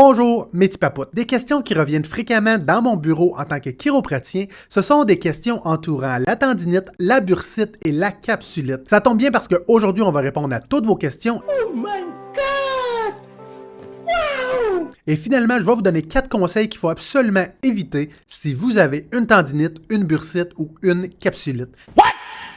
Bonjour mes petits papoutes. Des questions qui reviennent fréquemment dans mon bureau en tant que chiropraticien, ce sont des questions entourant la tendinite, la bursite et la capsulite. Ça tombe bien parce qu'aujourd'hui on va répondre à toutes vos questions. Oh my God! Wow! Et finalement, je vais vous donner 4 conseils qu'il faut absolument éviter si vous avez une tendinite, une bursite ou une capsulite. What?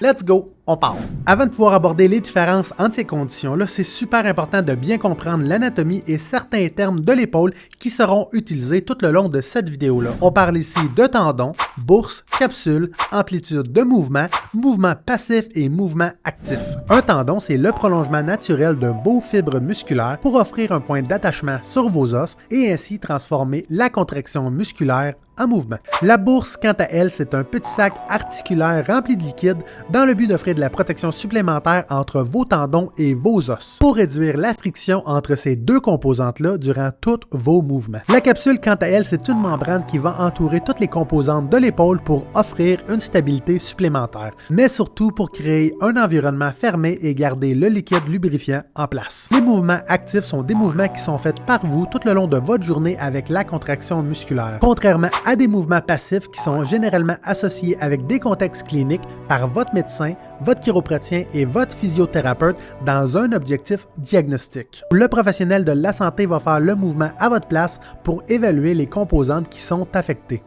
Let's go, on part! Avant de pouvoir aborder les différences entre ces conditions-là, c'est super important de bien comprendre l'anatomie et certains termes de l'épaule qui seront utilisés tout le long de cette vidéo-là. On parle ici de tendons, bourse, capsule, amplitude de mouvement, mouvement passif et mouvement actif. Un tendon, c'est le prolongement naturel de vos fibres musculaires pour offrir un point d'attachement sur vos os et ainsi transformer la contraction musculaire en mouvement. La bourse, quant à elle, c'est un petit sac articulaire rempli de liquide dans le but d'offrir de la protection supplémentaire entre vos tendons et vos os pour réduire la friction entre ces deux composantes-là durant tous vos mouvements. La capsule, quant à elle, c'est une membrane qui va entourer toutes les composantes de l'épaule pour offrir une stabilité supplémentaire, mais surtout pour créer un environnement fermé et garder le liquide lubrifiant en place. Les mouvements actifs sont des mouvements qui sont faits par vous tout le long de votre journée avec la contraction musculaire. Contrairement à des mouvements passifs qui sont généralement associés avec des contextes cliniques par votre médecin, votre chiropratien et votre physiothérapeute dans un objectif diagnostic. Le professionnel de la santé va faire le mouvement à votre place pour évaluer les composantes qui sont affectées.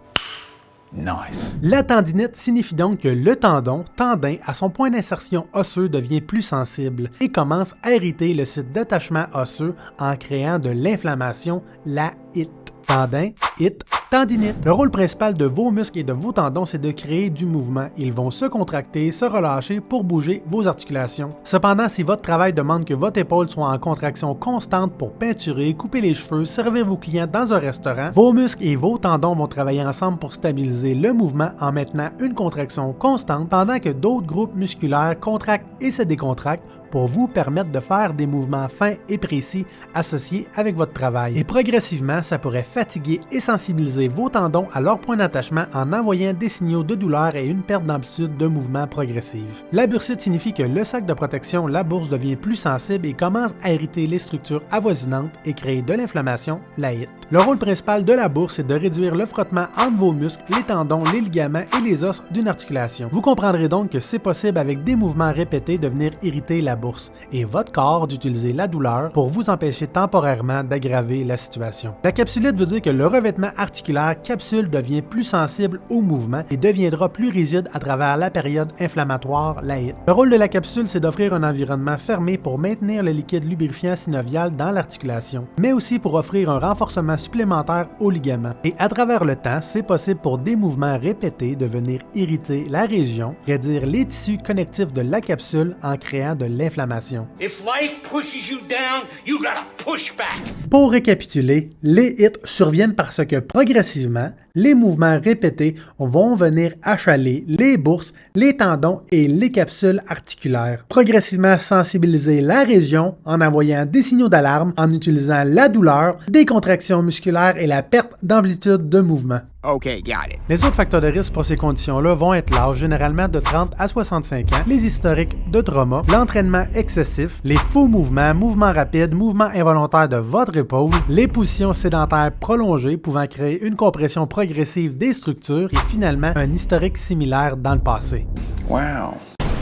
Nice. La tendinite signifie donc que le tendon, tendin, à son point d'insertion osseux devient plus sensible et commence à irriter le site d'attachement osseux en créant de l'inflammation, la IT. Tendin, IT, tendinite. Le rôle principal de vos muscles et de vos tendons, c'est de créer du mouvement. Ils vont se contracter, se relâcher pour bouger vos articulations. Cependant, si votre travail demande que votre épaule soit en contraction constante pour peinturer, couper les cheveux, servir vos clients dans un restaurant, vos muscles et vos tendons vont travailler ensemble pour stabiliser le mouvement en maintenant une contraction constante pendant que d'autres groupes musculaires contractent et se décontractent pour vous permettre de faire des mouvements fins et précis associés avec votre travail. Et progressivement, ça pourrait fatiguer et sensibiliser vos tendons à leur point d'attachement en envoyant des signaux de douleur et une perte d'amplitude de mouvement progressive. La bursite signifie que le sac de protection, la bourse, devient plus sensible et commence à irriter les structures avoisinantes et créer de l'inflammation, la IT. Le rôle principal de la bourse est de réduire le frottement entre vos muscles, les tendons, les ligaments et les os d'une articulation. Vous comprendrez donc que c'est possible avec des mouvements répétés de venir irriter la bourse et votre corps d'utiliser la douleur pour vous empêcher temporairement d'aggraver la situation. La capsulite veut dire que le revêtement articulaire capsule devient plus sensible au mouvement et deviendra plus rigide à travers la période inflammatoire, la IT. Le rôle de la capsule, c'est d'offrir un environnement fermé pour maintenir le liquide lubrifiant synovial dans l'articulation, mais aussi pour offrir un renforcement supplémentaire aux ligaments. Et à travers le temps, c'est possible pour des mouvements répétés de venir irriter la région, raidir les tissus connectifs de la capsule en créant de l'inflammation. If life pushes you down, you gotta push back. Pour récapituler, les hits surviennent parce que progressivement, les mouvements répétés vont venir achaler les bourses, les tendons et les capsules articulaires. Progressivement sensibiliser la région en envoyant des signaux d'alarme, en utilisant la douleur, des contractions musculaires et la perte d'amplitude de mouvement. Okay, got it. Les autres facteurs de risque pour ces conditions-là vont être l'âge, généralement de 30 à 65 ans, les historiques de trauma, l'entraînement excessif, les faux mouvements, mouvements rapides, mouvements involontaires de votre épaule, les positions sédentaires prolongées pouvant créer une compression progressive des structures et finalement un historique similaire dans le passé. Wow.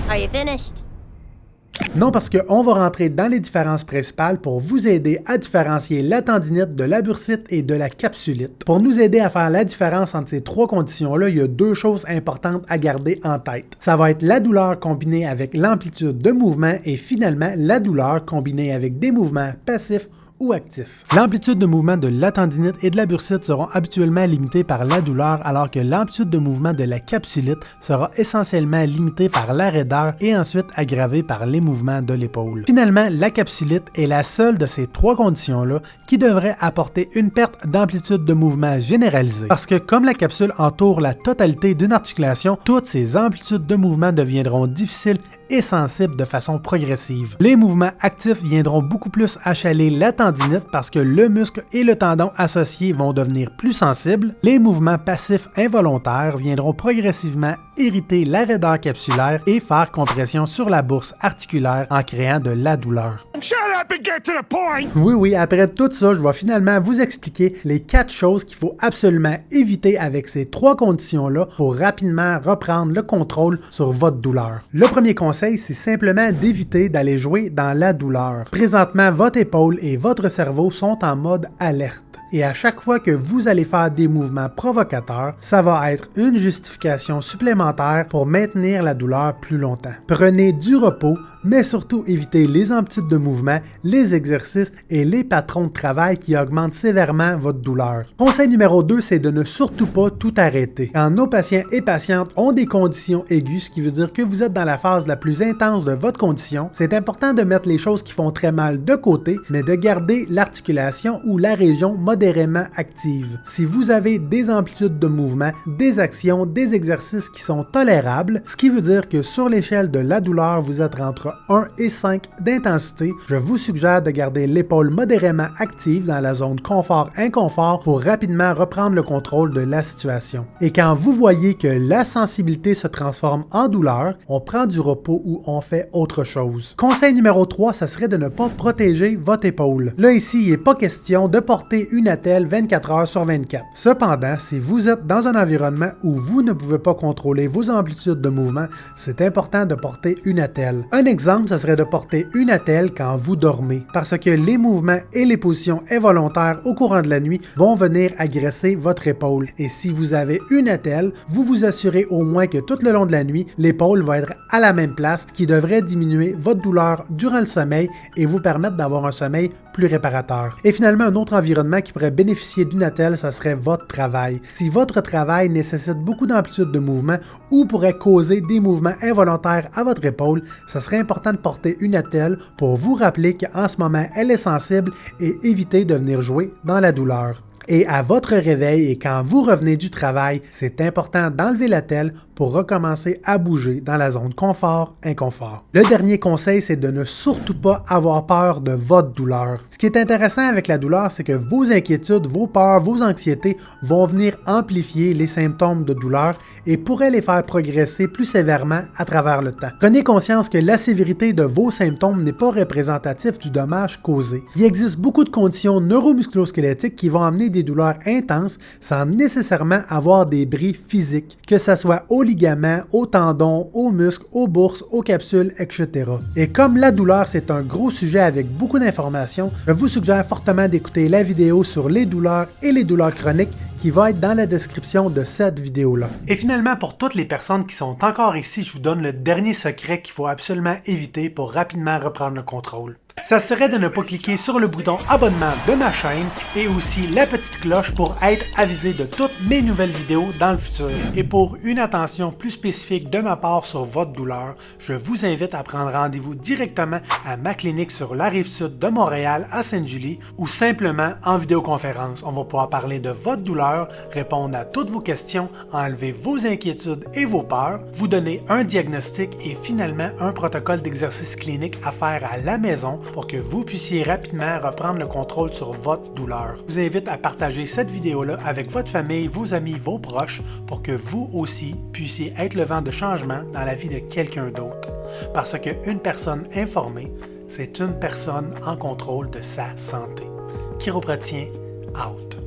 Are you finished? Non, parce qu'on va rentrer dans les différences principales pour vous aider à différencier la tendinite de la bursite et de la capsulite. Pour nous aider à faire la différence entre ces trois conditions-là, il y a deux choses importantes à garder en tête. Ça va être la douleur combinée avec l'amplitude de mouvement et finalement la douleur combinée avec des mouvements passifs ou actifs. L'amplitude de mouvement de la tendinite et de la bursite seront habituellement limitées par la douleur, alors que l'amplitude de mouvement de la capsulite sera essentiellement limitée par la raideur et ensuite aggravée par les mouvements de l'épaule. Finalement, la capsulite est la seule de ces trois conditions-là qui devrait apporter une perte d'amplitude de mouvement généralisée. Parce que comme la capsule entoure la totalité d'une articulation, toutes ces amplitudes de mouvement deviendront difficiles et sensibles de façon progressive. Les mouvements actifs viendront beaucoup plus achaler la tendinite parce que le muscle et le tendon associés vont devenir plus sensibles. Les mouvements passifs involontaires viendront progressivement irriter la raideur capsulaire et faire compression sur la bourse articulaire en créant de la douleur. Shut up and get to the point! Oui, après tout ça, je vais finalement vous expliquer les 4 choses qu'il faut absolument éviter avec ces 3 conditions-là pour rapidement reprendre le contrôle sur votre douleur. Le premier conseil, c'est simplement d'éviter d'aller jouer dans la douleur. Présentement, votre épaule et votre cerveau sont en mode alerte. Et à chaque fois que vous allez faire des mouvements provocateurs, ça va être une justification supplémentaire pour maintenir la douleur plus longtemps. Prenez du repos, mais surtout évitez les amplitudes de mouvement, les exercices et les patrons de travail qui augmentent sévèrement votre douleur. Conseil numéro 2, c'est de ne surtout pas tout arrêter. Quand nos patients et patientes ont des conditions aiguës, ce qui veut dire que vous êtes dans la phase la plus intense de votre condition, c'est important de mettre les choses qui font très mal de côté, mais de garder l'articulation ou la région modérément active. Si vous avez des amplitudes de mouvement, des actions, des exercices qui sont tolérables, ce qui veut dire que sur l'échelle de la douleur, vous êtes entre 1 et 5 d'intensité, je vous suggère de garder l'épaule modérément active dans la zone confort-inconfort pour rapidement reprendre le contrôle de la situation. Et quand vous voyez que la sensibilité se transforme en douleur, on prend du repos ou on fait autre chose. Conseil numéro 3, ça serait de ne pas protéger votre épaule. Là ici, il n'est pas question de porter une attelle 24 heures sur 24. Cependant, si vous êtes dans un environnement où vous ne pouvez pas contrôler vos amplitudes de mouvement, c'est important de porter une attelle. Un exemple, ce serait de porter une attelle quand vous dormez, parce que les mouvements et les positions involontaires au courant de la nuit vont venir agresser votre épaule. Et si vous avez une attelle, vous vous assurez au moins que tout le long de la nuit, l'épaule va être à la même place, ce qui devrait diminuer votre douleur durant le sommeil et vous permettre d'avoir un sommeil plus réparateur. Et finalement, un autre environnement qui pourrait bénéficier d'une attelle, ça serait votre travail. Si votre travail nécessite beaucoup d'amplitude de mouvement ou pourrait causer des mouvements involontaires à votre épaule, ça serait important de porter une attelle pour vous rappeler qu'en ce moment, elle est sensible et éviter de venir jouer dans la douleur. Et à votre réveil et quand vous revenez du travail, c'est important d'enlever l'attelle pour recommencer à bouger dans la zone confort-inconfort. Le dernier conseil, c'est de ne surtout pas avoir peur de votre douleur. Ce qui est intéressant avec la douleur, c'est que vos inquiétudes, vos peurs, vos anxiétés vont venir amplifier les symptômes de douleur et pourraient les faire progresser plus sévèrement à travers le temps. Prenez conscience que la sévérité de vos symptômes n'est pas représentatif du dommage causé. Il existe beaucoup de conditions neuromusculosquelettiques qui vont amener des douleurs intenses sans nécessairement avoir des bris physiques, que ce soit aux ligaments, aux tendons, aux muscles, aux bourses, aux capsules, etc. Et comme la douleur c'est un gros sujet avec beaucoup d'informations, je vous suggère fortement d'écouter la vidéo sur les douleurs et les douleurs chroniques qui va être dans la description de cette vidéo-là. Et finalement, pour toutes les personnes qui sont encore ici, je vous donne le dernier secret qu'il faut absolument éviter pour rapidement reprendre le contrôle. Ça serait de ne pas cliquer sur le bouton abonnement de ma chaîne et aussi la petite cloche pour être avisé de toutes mes nouvelles vidéos dans le futur. Et pour une attention plus spécifique de ma part sur votre douleur, je vous invite à prendre rendez-vous directement à ma clinique sur la Rive-Sud de Montréal à Sainte-Julie ou simplement en vidéoconférence. On va pouvoir parler de votre douleur, répondre à toutes vos questions, enlever vos inquiétudes et vos peurs, vous donner un diagnostic et finalement un protocole d'exercice clinique à faire à la maison pour que vous puissiez rapidement reprendre le contrôle sur votre douleur. Je vous invite à partager cette vidéo-là avec votre famille, vos amis, vos proches pour que vous aussi puissiez être le vent de changement dans la vie de quelqu'un d'autre. Parce qu'une personne informée, c'est une personne en contrôle de sa santé. Chiropratien, out.